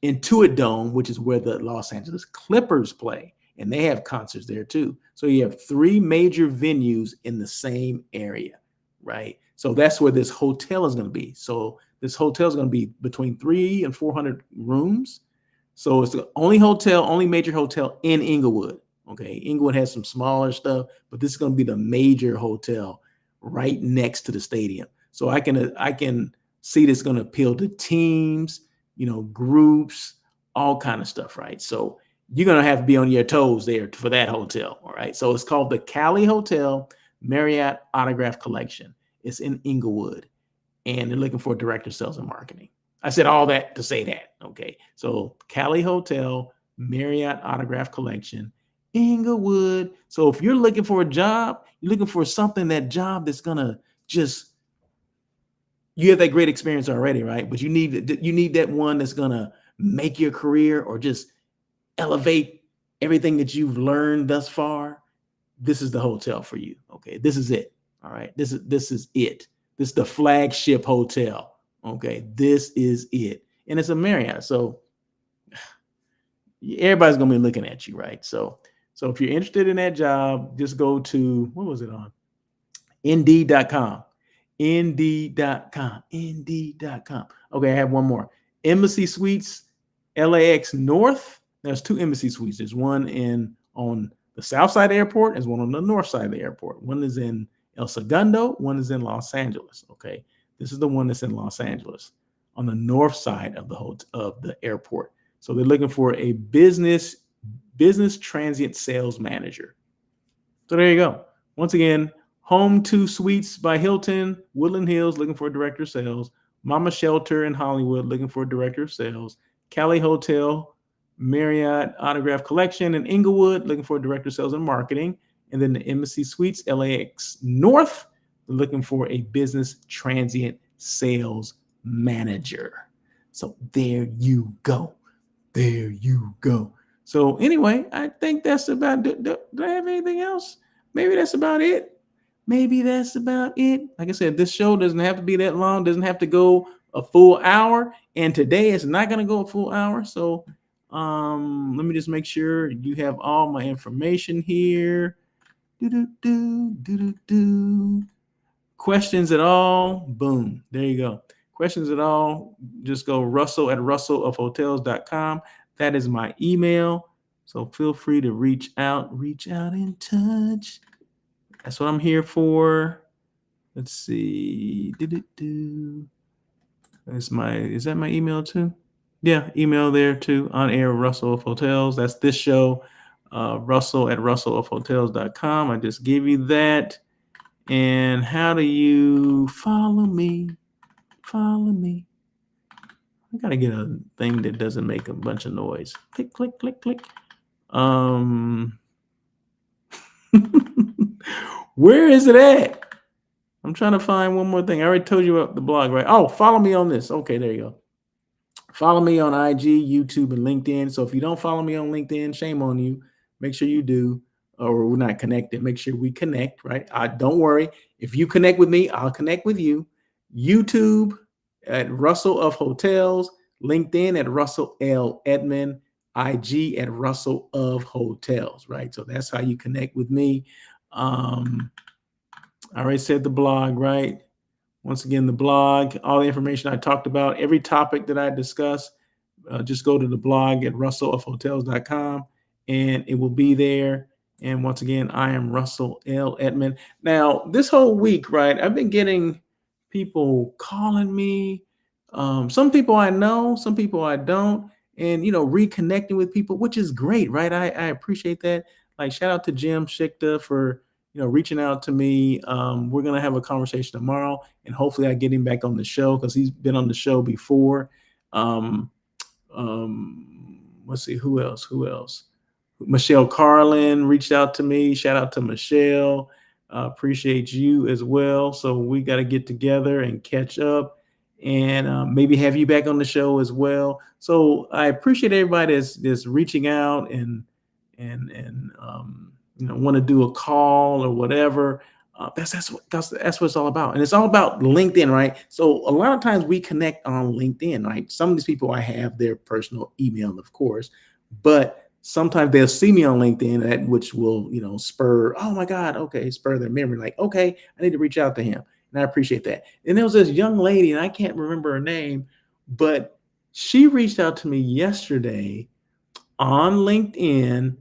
Intuit Dome, which is where the Los Angeles Clippers play, and they have concerts there too. So you have 3 major venues in the same area, right? So that's where this hotel is going to be. So this hotel is going to be between 300 and 400 rooms. So it's the only major hotel in Inglewood. Okay, Inglewood has some smaller stuff, but this is going to be the major hotel right next to the stadium. So I can see this going to appeal to teams, groups, all kind of stuff, right? So you're going to have to be on your toes there for that hotel, all right? So it's called the Cali Hotel Marriott Autograph Collection. It's in Inglewood, and they're looking for a director of sales and marketing. I said all that to say that, okay? So Cali Hotel Marriott Autograph Collection, Inglewood. So if you're looking for a job, you're looking for that job that's going to you have that great experience already, right? But you need that one that's going to make your career or just elevate everything that you've learned thus far. This is the hotel for you. Okay. This is it. All right. This is it. This is the flagship hotel. Okay. This is it. And it's a Marriott. So everybody's going to be looking at you, right? So if you're interested in that job, just go to, what was it on? Indeed.com. Indeed.com. Indeed.com. Okay, I have one more. Embassy Suites, LAX North. There's 2 Embassy Suites. There's one on the south side of the airport. There's one on the north side of the airport. One is in El Segundo. One is in Los Angeles. Okay, this is the one that's in Los Angeles on the north side of the airport. So they're looking for a business transient sales manager. So there you go. Once again, Home 2 Suites by Hilton, Woodland Hills, looking for a director of sales. Mama Shelter in Hollywood, looking for a director of sales. Cali Hotel, Marriott Autograph Collection in Inglewood, looking for a director of sales and marketing. And then the Embassy Suites, LAX North, looking for a business transient sales manager. So there you go. There you go. So anyway, I think that's about it. Do I have anything else? Maybe that's about it. Maybe that's about it. Like I said, this show doesn't have to be that long, doesn't have to go a full hour. And today it's not going to go a full hour. So let me just make sure you have all my information here. Questions at all? Boom. There you go. Questions at all? Just go russell@russellofhotels.com. That is my email. So feel free to reach out in touch. That's what I'm here for. Let's see. Is that my email too? Yeah, email there too. On air Russell of Hotels. That's this show. Russell@russellofhotels.com. I just gave you that. And how do you follow me? Follow me. I gotta get a thing that doesn't make a bunch of noise. Click, click, click, click. Where is it at? I'm trying to find one more thing. I already told you about the blog, right? Oh, follow me on this. Okay, there you go. Follow me on IG, YouTube, and LinkedIn. So if you don't follow me on LinkedIn, shame on you. Make sure you do, or we're not connected. Make sure we connect, right? Don't worry. If you connect with me, I'll connect with you. YouTube at Russell of Hotels, LinkedIn at Russell L. Edmond, IG at Russell of Hotels, right? So that's how you connect with me. I already said the blog, right? Once again, the blog, all the information I talked about, every topic that I discuss, just go to the blog at russellofhotels.com and it will be there. And once again, I am Russell L. Edmond. Now, this whole week, right, I've been getting people calling me. Some people I know, some people I don't, and reconnecting with people, which is great, right? I appreciate that. Like, shout out to Jim Schickta for reaching out to me. We're gonna have a conversation tomorrow, and hopefully, I get him back on the show because he's been on the show before. Um, let's see who else. Michelle Carlin reached out to me. Shout out to Michelle. Appreciate you as well. So we got to get together and catch up, and maybe have you back on the show as well. So I appreciate everybody that's reaching out and want to do a call or whatever. That's what it's all about, and it's all about LinkedIn, right? So a lot of times we connect on LinkedIn, right? Some of these people I have their personal email, of course, but sometimes they'll see me on LinkedIn, which will spur, oh my God, okay, spur their memory, like, okay, I need to reach out to him, and I appreciate that. And there was this young lady, and I can't remember her name, but she reached out to me yesterday on LinkedIn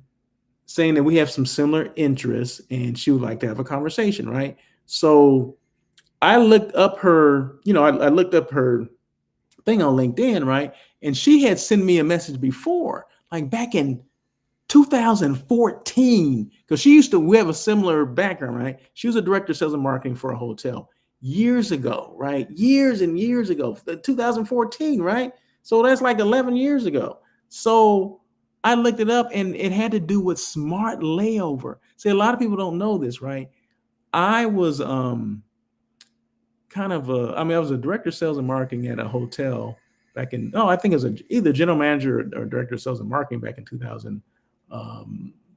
saying that we have some similar interests and she would like to have a conversation, right? So I looked up I looked up her thing on LinkedIn, right? And she had sent me a message before, like back in 2014, because we have a similar background, right? She was a director of sales and marketing for a hotel years ago, right? Years and years ago, 2014, right? So that's like 11 years ago. So I looked it up and it had to do with smart layover. See, a lot of people don't know this, right? I was I was a director of sales and marketing at a hotel back in, I think it was either general manager or director of sales and marketing back in 2000,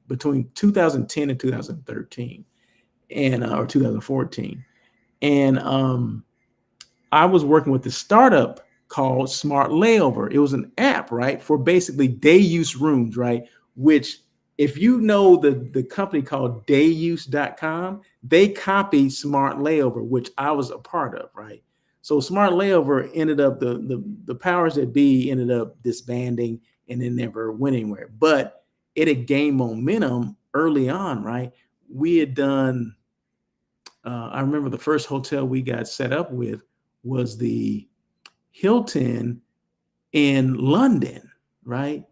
between 2010 and 2013 and or 2014. And I was working with this startup called Smart Layover. It was an app, right, for basically day use rooms, right? Which, if you know the company called dayuse.com, they copied Smart Layover, which I was a part of, right? So Smart Layover ended up, the powers that be ended up disbanding and then never went anywhere. But it had gained momentum early on, right? We had done, I remember the first hotel we got set up with was the Hilton in London, right?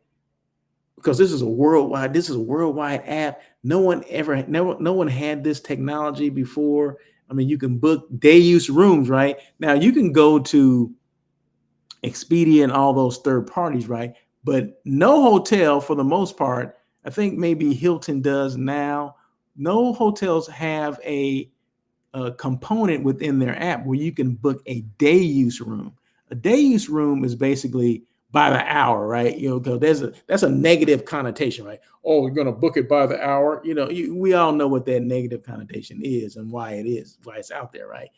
Because this is a worldwide app. No one had this technology before. I mean, you can book day use rooms, right? Now you can go to Expedia and all those third parties, right? But no hotel, for the most part, I think maybe Hilton does now. No hotels have a component within their app where you can book a day use room. A day use room is basically by the hour, right? Because that's a negative connotation, right? Oh, you're gonna book it by the hour. We all know what that negative connotation is and why it's out there, right?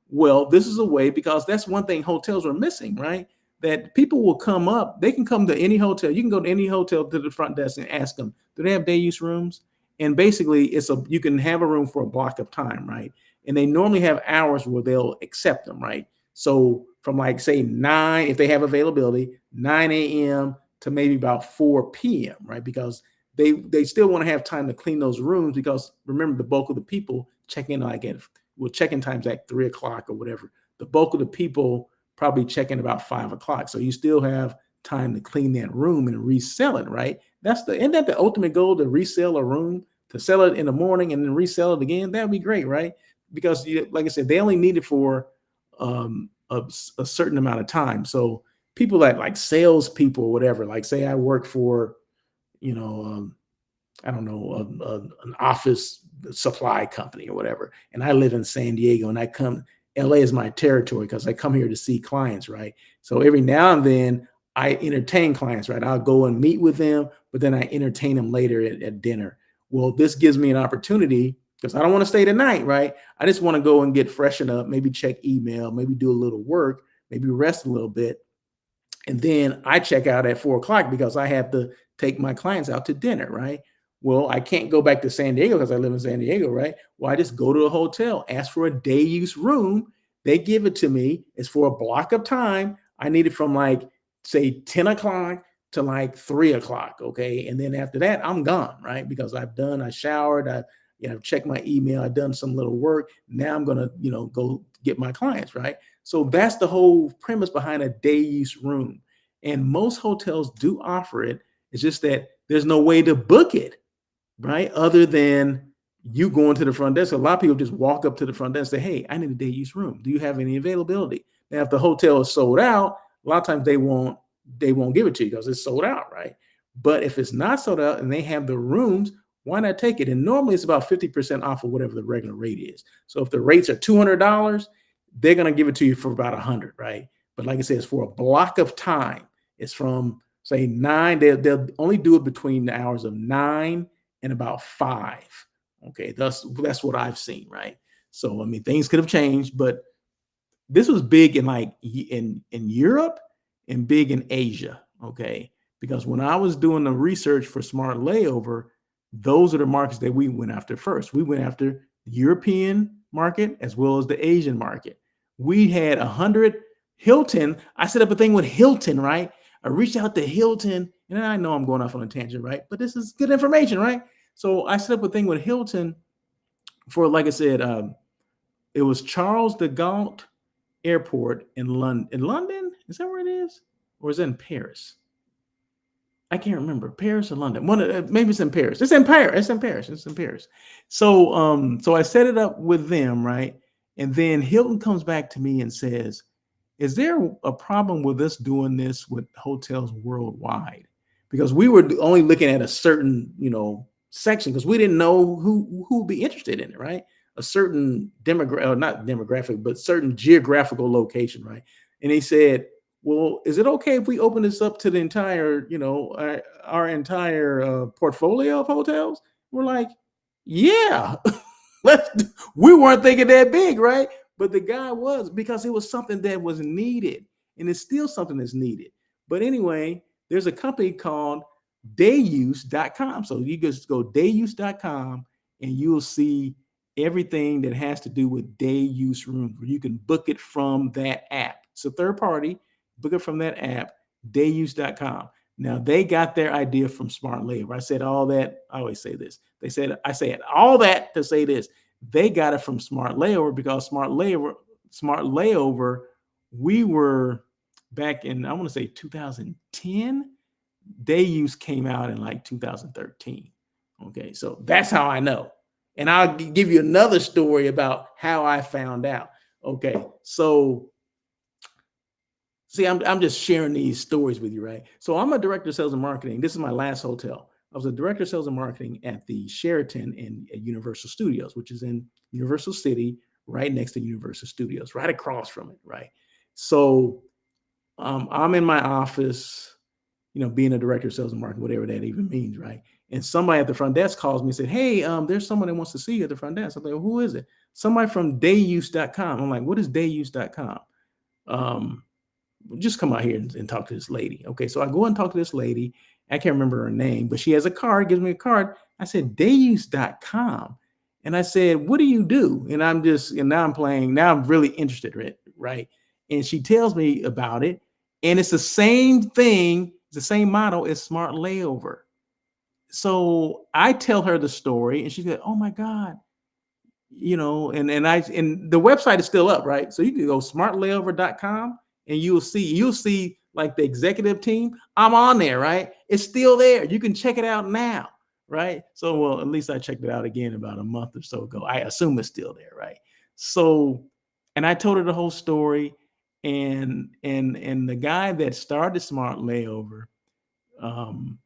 Well, this is a way, because that's one thing hotels are missing, right? That people will come up, they can come to any hotel. You can go to any hotel, to the front desk, and ask them, do they have day use rooms? And basically, you can have a room for a block of time, right? And they normally have hours where they'll accept them, right? So from, like, say 9, if they have availability, 9 a.m. to maybe about 4 p.m., right? Because they still want to have time to clean those rooms, because remember, the bulk of the people check in check-in times at 3 o'clock or whatever. The bulk of the people probably check in about 5 o'clock. So you still have time to clean that room and resell it, right? Isn't that the ultimate goal, to resell a room, to sell it in the morning and then resell it again? That'd be great, right? Because, like I said, they only need it for a certain amount of time. So people that, like, salespeople or whatever, like, say I work for, you know, I don't know, an office supply company or whatever, and I live in San Diego, and LA is my territory because I come here to see clients, right? So every now and then I entertain clients, right? I'll go and meet with them, but then I entertain them later at dinner. Well, this gives me an opportunity, because I don't want to stay the night, right? I just want to go and get freshened up, maybe check email, maybe do a little work, maybe rest a little bit. And then I check out at 4 o'clock because I have to take my clients out to dinner, right? Well, I can't go back to San Diego because I live in San Diego, right? Well, I just go to a hotel, ask for a day use room. They give it to me. It's for a block of time. I need it from like, say, 10 o'clock to like 3 o'clock. Okay. And then after that, I'm gone, right? Because I showered, checked my email, I've done some little work. Now I'm gonna, go get my clients, right? So that's the whole premise behind a day use room. And most hotels do offer it. It's just that there's no way to book it, right? Other than you going to the front desk. A lot of people just walk up to the front desk and say, "Hey, I need a day use room. Do you have any availability?" Now, if the hotel is sold out, a lot of times they won't give it to you because it's sold out, right? But if it's not sold out and they have the rooms, why not take it? And normally it's about 50% off of whatever the regular rate is. So if the rates are $200, they're going to give it to you for about 100, right? But like I said, it's for a block of time. It's from say 9. They'll only do it between the hours of 9 and about 5. Okay, that's what I've seen, right? So I mean, things could have changed, but this was big in like in Europe and big in Asia. Okay, because when I was doing the research for Smart Layover, those are the markets that we went after first. We went after the European market as well as the Asian market. We had 100 Hilton. I set up a thing with Hilton, right? I reached out to Hilton, and I know I'm going off on a tangent, right? But this is good information, right? So I set up a thing with Hilton for, like I said, it was Charles de Gaulle Airport in London. In London, is that where it is, or is it in Paris? I can't remember, Paris or London. Maybe it's in Paris. It's in Paris. It's in Paris. It's in Paris. So I set it up with them, right? And then Hilton comes back to me and says, "Is there a problem with us doing this with hotels worldwide?" Because we were only looking at a certain, section because we didn't know who would be interested in it, right? A certain demographic, not demographic, but certain geographical location, right? And he said, "Well, is it okay if we open this up to the entire, our entire portfolio of hotels?" We're like, "Yeah, let's." We weren't thinking that big, right? But the guy was, because it was something that was needed, and it's still something that's needed. But anyway, there's a company called dayuse.com. So you just go dayuse.com and you'll see everything that has to do with day use rooms, where you can book it from that app. It's a third party, book it from that app, dayuse.com. Now they got their idea from Smart Layover. I said all that. I always say this. I said all that to say this. They got it from Smart Layover because Smart Layover, we were back in, I want to say 2010. Day use came out in like 2013. Okay, so that's how I know. And I'll give you another story about how I found out. Okay, so see, I'm just sharing these stories with you, right? So I'm a director of sales and marketing. This is my last hotel. I was a director of sales and marketing at the Sheraton in at Universal Studios, which is in Universal City, right next to Universal Studios, right across from it, right? So I'm in my office, being a director of sales and marketing, whatever that even means, right? And somebody at the front desk calls me and said, "Hey, there's someone that wants to see you at the front desk." I'm like, "Well, who is it?" "Somebody from dayuse.com." I'm like, "What is dayuse.com?" "Just come out here and talk to this lady." Okay, so I go and talk to this lady. I can't remember her name, but she has a card, gives me a card. I said, dayuse.com. And I said, "What do you do?" And now I'm playing, now I'm really interested, right? And she tells me about it. And it's the same thing, it's the same model as Smart Layover. So I tell her the story, and she said, "Oh my God." And the website is still up, right? So you can go smartlayover.com and you'll see like the executive team. I'm on there, right? It's still there. You can check it out now, right? So, well, at least I checked it out again about a month or so ago. I assume it's still there, right? So, and I told her the whole story, and the guy that started Smart Layover, um,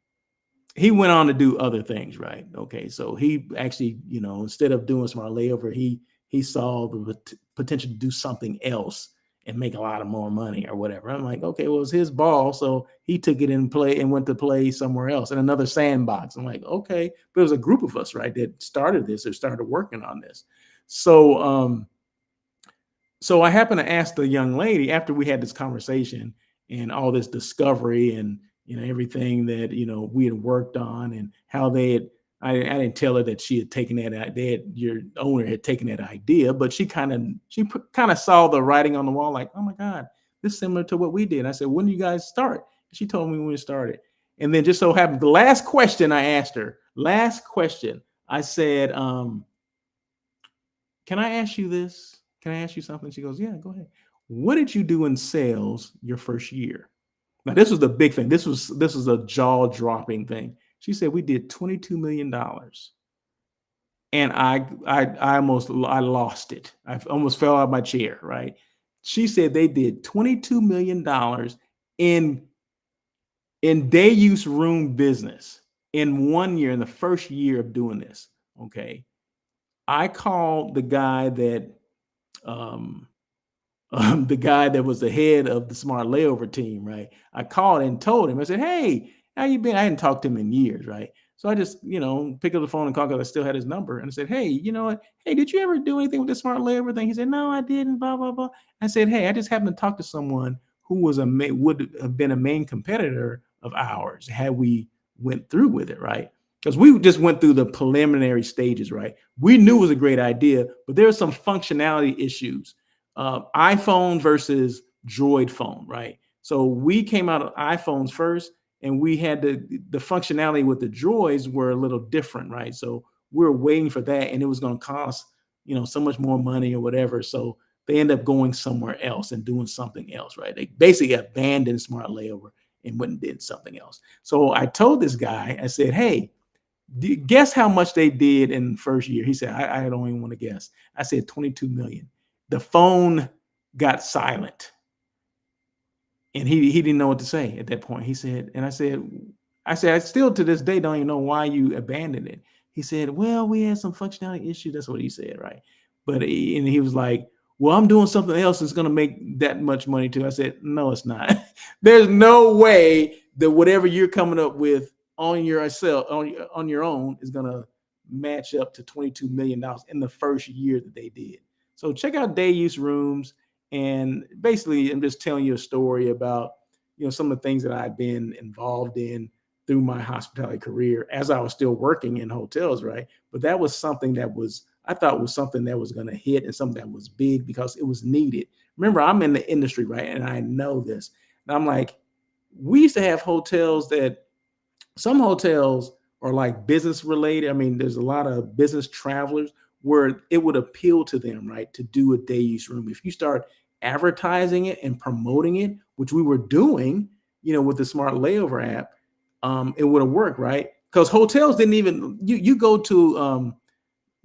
he went on to do other things, right? Okay, so he actually, instead of doing Smart Layover, he saw the potential to do something else and make a lot of more money or whatever. I'm like, okay, well, it's his ball, so he took it and went to play somewhere else in another sandbox. I'm like, okay, but it was a group of us, right, that started this or started working on this. So I happened to ask the young lady after we had this conversation and all this discovery and everything that we had worked on and how they had. I didn't tell her that she had taken that your owner had taken that idea, but she kind of saw the writing on the wall, like, oh my God, this is similar to what we did. I said, when do you guys start? She told me when we started. And then just so happened, the last question I asked her, last question, I said, can I ask you this? Can I ask you something? She goes, yeah, go ahead. What did you do in sales your first year? Now, this was the big thing. This was a jaw-dropping thing. She said we did $22 million, and I lost it. I almost fell out of my chair. Right? She said they did $22 million in day use room business in 1 year, in the first year of doing this. Okay, I called um, the guy that was the head of the smart layover team, right? I called and told him, I said, hey, how you been? I hadn't talked to him in years, right? So I just, picked up the phone and called because I still had his number. And I said, hey, you know what? Hey, did you ever do anything with the smart layover thing? He said, no, I didn't, blah, blah, blah. I said, hey, I just happened to talk to someone who would have been a main competitor of ours had we went through with it, right? Because we just went through the preliminary stages, right? We knew it was a great idea, but there were some functionality issues, iPhone versus Droid phone, right? So we came out of iPhones first, and we had the functionality with the Droids were a little different, right? So we were waiting for that, and it was going to cost so much more money or whatever. So they end up going somewhere else and doing something else, right? They basically abandoned Smart Layover and went and did something else. So I told this guy, I said, hey, guess how much they did in the first year? He said, I don't even want to guess. I said 22 million. The phone got silent, and he didn't know what to say at that point. He said, and I still to this day don't even know why you abandoned it. He said, well, we had some functionality issues. That's what he said, right? And he was like, well, I'm doing something else that's going to make that much money too. I said, no, it's not. There's no way that whatever you're coming up with on yourself on your own is going to match up to $22 million in the first year that they did. So check out Day Use Rooms. And basically, I'm just telling you a story about some of the things that I've been involved in through my hospitality career as I was still working in hotels, right? But that was something that I thought was something that was going to hit, and something that was big because it was needed. Remember, I'm in the industry, right? And I know this. And I'm like, we used to have some hotels are like business related. I mean, there's a lot of business travelers where it would appeal to them, right, to do a day use room. If you start advertising it and promoting it, which we were doing, with the Smart Layover app, it would have worked, right? Because hotels didn't even you go to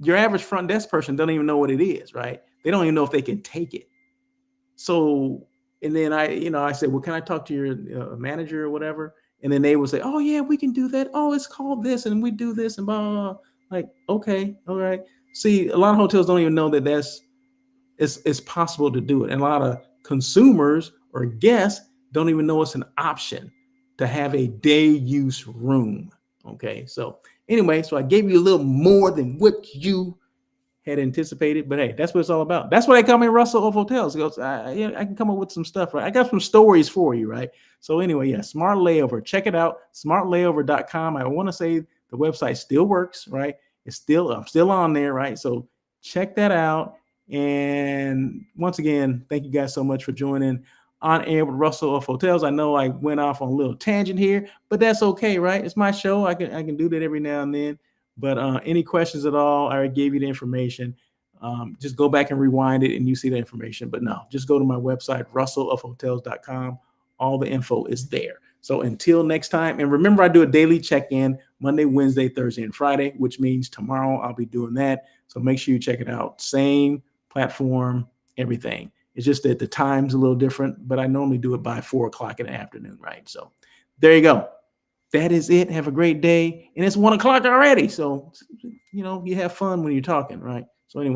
your average front desk person don't even know what it is, right? They don't even know if they can take it. So, and then I said, well, can I talk to your manager or whatever? And then they would say, oh yeah, we can do that. Oh, it's called this, and we do this, and blah, blah, blah. Like, okay, all right. See, a lot of hotels don't even know that it's possible to do it, and a lot of consumers or guests don't even know it's an option to have a day use room. Okay, so anyway, so I gave you a little more than what you had anticipated, but hey, that's what it's all about. That's why they call me Russell of Hotels. Because I can come up with some stuff, right? I got some stories for you, right? So anyway, yeah, Smart Layover. Check it out, smartlayover.com. I want to say the website still works, right? I'm still on there, right? So check that out. And once again, thank you guys so much for joining On Air with Russell of Hotels. I know I went off on a little tangent here, but that's okay, right? It's my show. I can do that every now and then. But any questions at all, I already gave you the information. Just go back and rewind it and you see the information. But no, just go to my website, russellofhotels.com. All the info is there. So until next time, and remember, I do a daily check-in Monday, Wednesday, Thursday, and Friday, which means tomorrow I'll be doing that. So make sure you check it out. Same platform, everything. It's just that the time's a little different, but I normally do it by 4:00 in the afternoon, right? So there you go. That is it. Have a great day. And it's 1:00 already. So, you have fun when you're talking, right? So anyway.